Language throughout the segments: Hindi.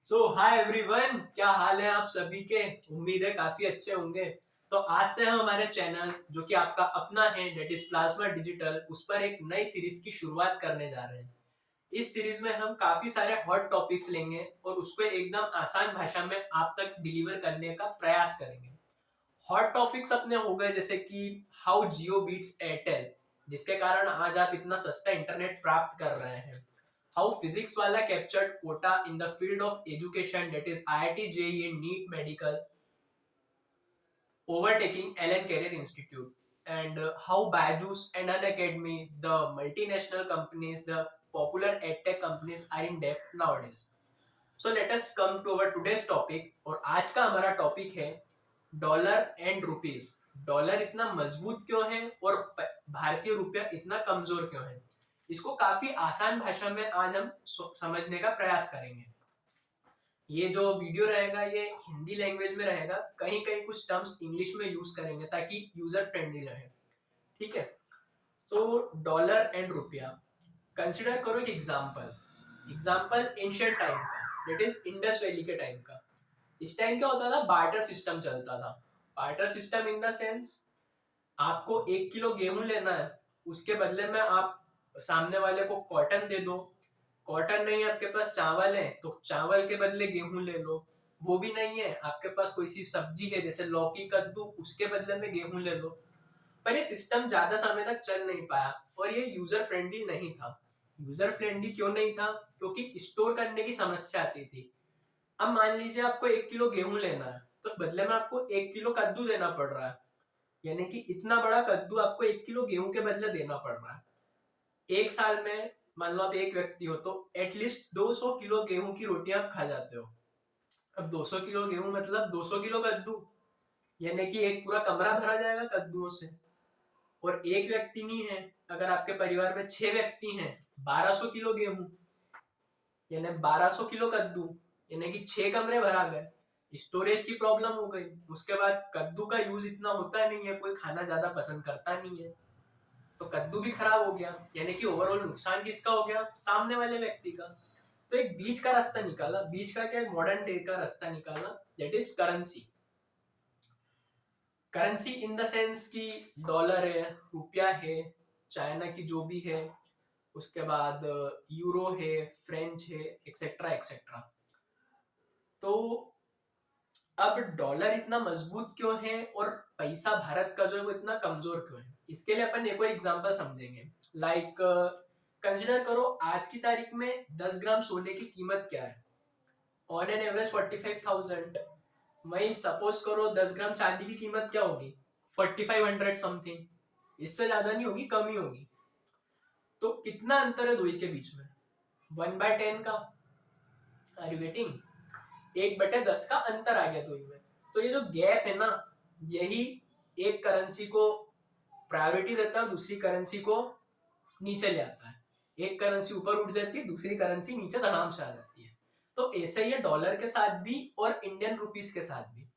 सो हाय एवरीवन, क्या हाल है आप सभी के। उम्मीद है काफी अच्छे होंगे। तो आज से हम हमारे चैनल जो कि आपका अपना है डेट इज प्लाज्मा डिजिटल, उस पर एक नई सीरीज की शुरुआत करने जा रहे हैं। इस सीरीज में हम काफी सारे हॉट टॉपिक्स लेंगे और उसको एकदम आसान भाषा में आप तक डिलीवर करने का प्रयास करेंगे। हॉट टॉपिक्स अपने हो गए जैसे कि हाउ जियो बीट्स एयरटेल, जिसके कारण आज आप इतना सस्ता इंटरनेट प्राप्त कर रहे हैं। How physics Wallah captured Kota in the field of education that is IIT JEE NEET medical overtaking Allen Career Institute, and how Byju's and Unacademy, the multinational companies, the popular edtech companies are in depth nowadays. So let us come to our today's topic, और आज का हमारा टॉपिक है डॉलर एंड रुपीस। डॉलर इतना मजबूत क्यों है और भारतीय रुपया इतना कमजोर क्यों है, इसको काफी आसान भाषा में आज हम समझने का प्रयास करेंगे। ये जो वीडियो रहेगा ये हिंदी लैंग्वेज में रहेगा, कहीं कहीं कुछ टर्म्स इंग्लिश में यूज करेंगे ताकि यूजर फ्रेंडली रहे। ठीक है। तो डॉलर एंड रुपया कंसिडर करो एक एग्जांपल। एग्जांपल एंशिएंट टाइम का, दैट इज इंडस वैली के टाइम का। इस टाइम क्या होता था, बार्टर सिस्टम चलता था। Barter system in the sense, आपको 1 किलो गेहूं लेना है, उसके बदले में आप सामने वाले को कॉटन दे दो। कॉटन नहीं है आपके पास, चावल है, तो चावल के बदले गेहूं ले लो। वो भी नहीं है आपके पास, कोई सी सब्जी है जैसे लौकी कद्दू, उसके बदले में गेहूं ले लो। पर ये सिस्टम ज्यादा समय तक चल नहीं पाया और ये यूजर फ्रेंडली नहीं था। यूजर फ्रेंडली क्यों नहीं था? क्योंकि स्टोर करने की समस्या आती थी। अब मान लीजिए आपको 1 किलो गेहूं लेना है, तो बदले में आपको 1 किलो कद्दू देना पड़ रहा है। यानी कि इतना बड़ा कद्दू आपको 1 किलो गेहूं के बदले देना पड़ रहा है। एक साल में मान लो आप एक व्यक्ति हो तो एटलीस्ट 200 किलो गेहूं की रोटी आप खा जाते हो। अब 200 किलो गेहूं मतलब 200 किलो कद्दू, यानी कि एक पूरा कमरा भरा जाएगा कद्दुओं से। और एक व्यक्ति नहीं है, अगर आपके परिवार में 6 व्यक्ति हैं, 1200 किलो गेहूं यानी 1200 किलो कद्दू, यानी कि 6 कमरे भरा गए। स्टोरेज की प्रॉब्लम हो गई। उसके बाद कद्दू का यूज इतना होता नहीं है, कोई खाना ज्यादा पसंद करता नहीं है, तो कद्दू भी खराब हो गया। यानी कि ओवरऑल नुकसान किसका हो गया? सामने वाले व्यक्ति का। तो एक बीच का रास्ता निकाला। बीच का क्या? मॉडर्न डे का रास्ता निकाला, that is currency. Currency in the sense कि डॉलर है, रुपया है, चाइना की जो भी है, उसके बाद यूरो है, फ्रेंच है, एक्सेट्रा एक्सेट्रा। तो अब डॉलर इतना मजबूत क्यों है और पैसा भारत का जो है वो इतना कमजोर क्यों है, इसके लिए अपन एक और एग्जांपल समझेंगे। लाइक कंसिडर करो आज की तारीख में 10 ग्राम सोने की कीमत क्या है। On an average 45,000। वही सपोज करो 10 ग्राम चांदी की कीमत क्या होगी? 4500 समथिंग। इससे ज्यादा नहीं होगी, कम ही होगी। तो कितना अंतर है दोई के बीच में? 1/10 का। Are you getting? 1/10 का अंतर आ गया दोई में। तो ये जो गैप है ना, यही एक करेंसी को प्रायोरिटी देता है और दूसरी करेंसी को नीचे ले आता है। एक करेंसी ऊपर उठ जाती है, दूसरी करेंसी नीचे धड़ाम से आ जाती है। तो ऐसा ही है डॉलर के साथ भी और इंडियन रुपीस के साथ भी।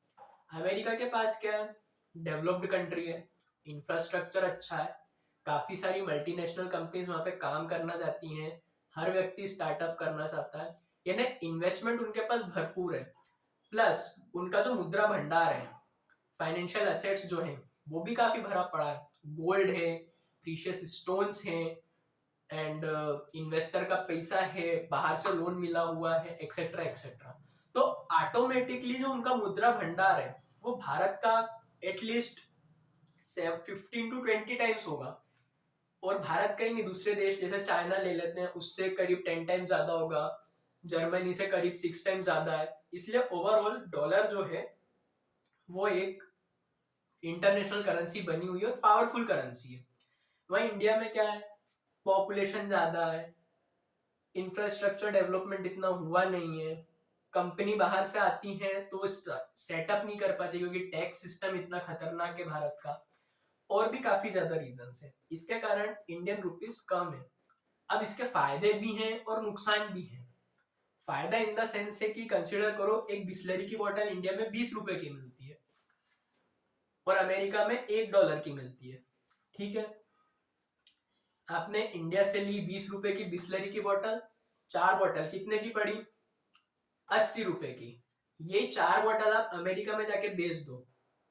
अमेरिका के पास क्या है? डेवलप्ड कंट्री है, इंफ्रास्ट्रक्चर अच्छा है, काफी सारी मल्टीनेशनल कंपनीज वहां पे काम करना चाहती हैं, हर व्यक्ति स्टार्टअप करना चाहता है, यानी इन्वेस्टमेंट उनके पास भरपूर है। प्लस उनका जो मुद्रा भंडार है, फाइनेंशियल एसेट्स जो है वो भी काफी भरा पड़ा है। गोल्ड है, प्रीशियस स्टोन्स हैं, एंड इन्वेस्टर का पैसा है, बाहर से लोन मिला हुआ है, एक्सेट्रा एक्सेट्रा। तो ऑटोमेटिकली जो उनका मुद्रा भंडार है वो भारत का एटलीस्ट 15 to 20 टाइम्स होगा। और भारत का ही नहीं, दूसरे देश जैसे चाइना ले लेते हैं, उससे करीब 10 टाइम्स ज्यादा होगा। जर्मनी से करीब 6 टाइम्स ज्यादा है। इसलिए ओवरऑल डॉलर जो है वो एक इंटरनेशनल करेंसी बनी हुई है और पावरफुल करेंसी है। वहीं इंडिया में क्या है? पॉपुलेशन ज्यादा है, इंफ्रास्ट्रक्चर डेवलपमेंट इतना हुआ नहीं है, कंपनी बाहर से आती है तो सेटअप नहीं कर पाती क्योंकि टैक्स सिस्टम इतना खतरनाक है भारत का। और भी काफी ज्यादा रीजन है, इसके कारण इंडियन रुपीस कम है। अब इसके फायदे भी हैं और नुकसान भी हैं। फायदा इन द सेंस है कि कंसिडर करो एक बिस्लरी की बोतल इंडिया में 20 रुपए की मिलती है और अमेरिका में $1 की मिलती है। ठीक है। आपने इंडिया से ली 20 रुपए की बिस्लरी की बोतल, 4 बोतल कितने की पड़ी? 80 रुपए की। ये 4 बॉटल आप अमेरिका में जाके बेच दो,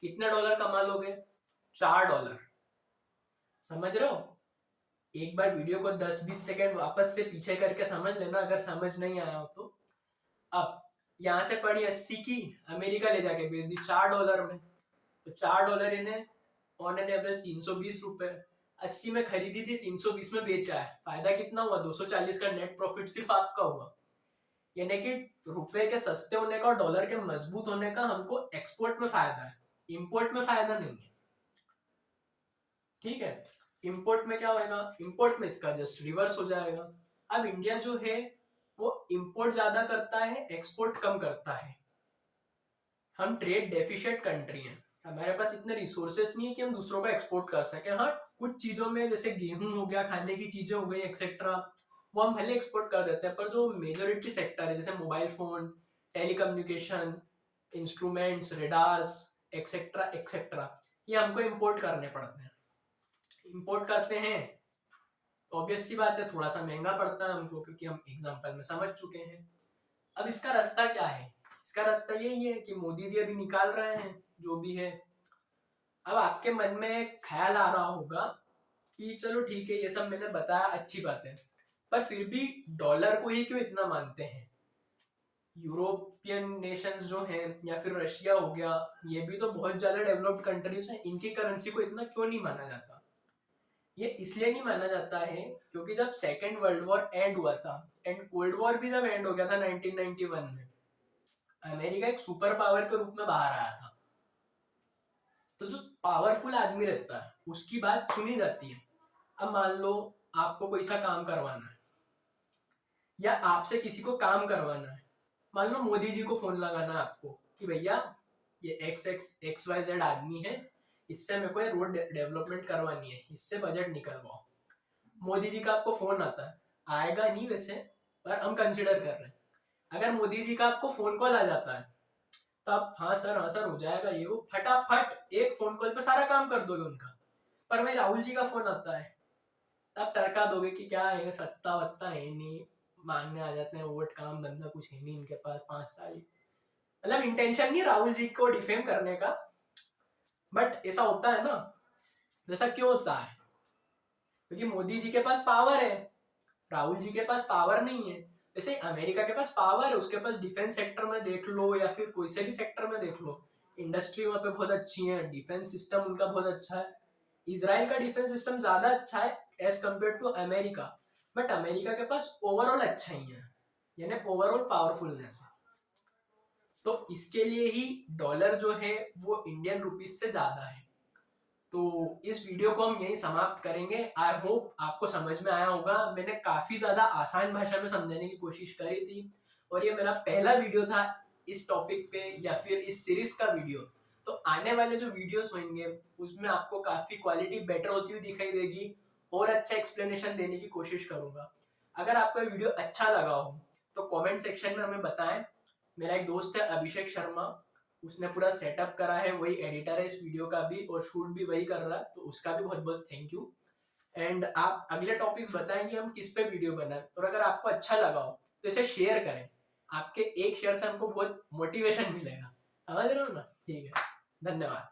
कितने डॉलर कमा लोगे? $4। समझ रहे हो? एक बार वीडियो को 10-20 सेकंड वापस से पीछे करके समझ लेना अगर समझ नहीं आया हो तो। अब यहाँ से पड़ी 80 की, अमेरिका ले जाके बेच दी $4 में, तो $4 इन्हें ऑन एन एवरेज 320 रुपए। 80 में खरीदी थी, 320 में बेचा है, फायदा कितना हुआ? 240 का नेट प्रॉफिट सिर्फ आपका हुआ। यानी कि रुपए के सस्ते होने का और डॉलर के मजबूत होने का हमको एक्सपोर्ट में फायदा है, इंपोर्ट में फायदा नहीं है। ठीक है, इंपोर्ट में क्या होगा? इंपोर्ट में इसका जस्ट रिवर्स हो जाएगा। अब इंडिया जो है वो इंपोर्ट ज्यादा करता है, एक्सपोर्ट कम करता है। हम ट्रेड डेफिशिएंट कंट्री हैं, हमारे पास इतने रिसोर्सेस नहीं है कि हम दूसरों को एक्सपोर्ट कर सके। हाँ, कुछ चीजों में जैसे गेहूं हो गया, खाने की चीजें हो गई एक्सेट्रा, वो हम भले एक्सपोर्ट कर देते हैं, पर जो मेजोरिटी सेक्टर है जैसे mobile phone, telecommunication, instruments, radars etcetera etcetera, ये हमको इंपोर्ट करने पड़ते हैं। इंपोर्ट करते हैं ऑब्वियस सी बात है, थोड़ा सा महंगा पड़ता है हमको, क्योंकि हम एग्जाम्पल में समझ चुके हैं। अब इसका रास्ता क्या है? इसका रास्ता यही है कि मोदी जी अभी निकाल रहे हैं जो भी है। अब आपके मन में एक ख्याल आ रहा होगा कि चलो ठीक है, ये सब मैंने बताया, अच्छी बात है, पर फिर भी डॉलर को ही क्यों इतना मानते हैं? यूरोपियन नेशंस जो हैं या फिर रशिया हो गया, ये भी तो बहुत ज्यादा डेवलप्ड कंट्रीज हैं, इनकी करेंसी को इतना क्यों नहीं माना जाता? ये इसलिए नहीं माना जाता है क्योंकि जब सेकेंड वर्ल्ड वॉर एंड हुआ था, एंड कोल्ड वॉर भी जब एंड हो गया था 1991 में, अमेरिका एक सुपर पावर के रूप में बाहर आया था। तो जो पावरफुल आदमी रहता है उसकी बात सुनी जाती है। अब मान लो आपको कोई सा काम करवाना है या आपसे किसी को काम करवाना है, मान लो मोदी जी को फोन लगाना है आपको कि भैया ये XYZ आदमी है, इससे मेरे को ये रोड डेवलपमेंट करवानी है, इससे बजट निकलवाओ। मोदी जी का आपको फोन आता है, आएगा नहीं वैसे, पर हम कंसिडर कर रहे हैं, अगर मोदी जी का आपको फोन कॉल आ जाता है तो आप हाँ सर हो जाएगा ये वो, फटाफट एक फोन कॉल पे सारा काम कर दोगे उनका। पर भाई राहुल जी का फोन आता है, आप टरका दोगे कि क्या है, सत्ता वत्ता है नहीं, मांगने आ जाते हैं वोट, काम धंधा कुछ है नहीं इनके पास 5 साल। मतलब इंटेंशन नहीं राहुल जी को डिफेम करने का, बट ऐसा होता है ना। ऐसा क्यों होता है? क्योंकि मोदी जी के पास पावर है, राहुल जी के पास पावर नहीं है। जैसे अमेरिका के पास पावर है, उसके पास डिफेंस सेक्टर में देख लो या फिर कोई से भी सेक्टर में देख लो, इंडस्ट्री वहां पे बहुत अच्छी है, डिफेंस सिस्टम उनका बहुत अच्छा है। इसराइल का डिफेंस सिस्टम ज्यादा अच्छा है as compare to America, but America के पास ओवरऑल अच्छा ही है, यानी ओवरऑल पावरफुलनेस है। तो इसके लिए ही डॉलर जो है वो इंडियन रुपीज से ज्यादा है। तो इस वीडियो को हम यही समाप्त करेंगे। आई होप आपको समझ में आया होगा, मैंने काफी ज्यादा आसान भाषा में समझाने की कोशिश करी थी, और ये मेरा पहला वीडियो था इस टॉपिक पे या फिर इस सीरीज का वीडियो। तो आने वाले जो वीडियोस होंगे उसमें आपको काफी क्वालिटी बेटर होती हुई दिखाई देगी, और अच्छा एक्सप्लेनेशन देने की कोशिश करूंगा। अगर आपको ये वीडियो अच्छा लगा हो तो कमेंट सेक्शन में हमें बताएं। मेरा एक दोस्त है अभिषेक शर्मा, उसने पूरा सेटअप करा है, वही एडिटर है इस वीडियो का भी, और शूट भी वही कर रहा है, तो उसका भी बहुत बहुत थैंक यू। एंड आप अगले टॉपिक्स बताएं कि हम किस पे वीडियो बनाएं, और अगर आपको अच्छा लगा हो तो इसे शेयर करें। आपके एक शेयर से हमको बहुत मोटिवेशन मिलेगा, समझ रहे हो ना? ठीक है, धन्यवाद।